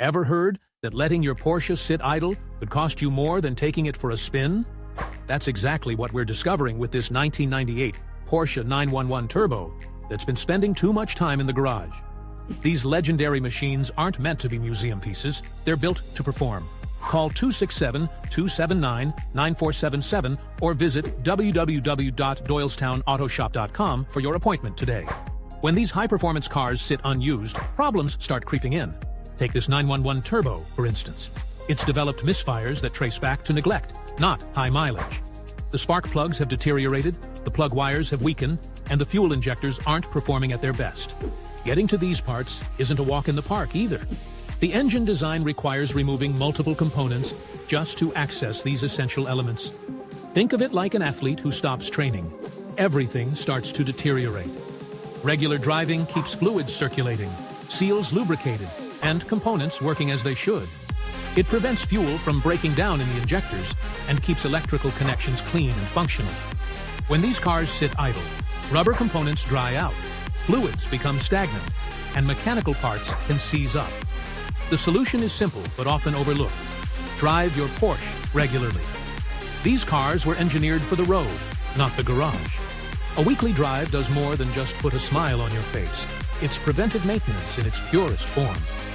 Ever heard that letting your Porsche sit idle could cost you more than taking it for a spin? That's exactly what we're discovering with this 1998 Porsche 911 Turbo that's been spending too much time in the garage. These legendary machines aren't meant to be museum pieces, they're built to perform. Call 267-279-9477 or visit www.doylestownautoshop.com for your appointment today. When these high-performance cars sit unused, problems start creeping in. Take this 911 Turbo, for instance. It's developed misfires that trace back to neglect, not high mileage. The spark plugs have deteriorated, the plug wires have weakened, and the fuel injectors aren't performing at their best. Getting to these parts isn't a walk in the park either. The engine design requires removing multiple components just to access these essential elements. Think of it like an athlete who stops training. Everything starts to deteriorate. Regular driving keeps fluids circulating, seals lubricated, and components working as they should. It prevents fuel from breaking down in the injectors and keeps electrical connections clean and functional. When these cars sit idle, rubber components dry out, fluids become stagnant, and mechanical parts can seize up. The solution is simple but often overlooked. Drive your Porsche regularly. These cars were engineered for the road, not the garage. A weekly drive does more than just put a smile on your face. It's preventive maintenance in its purest form.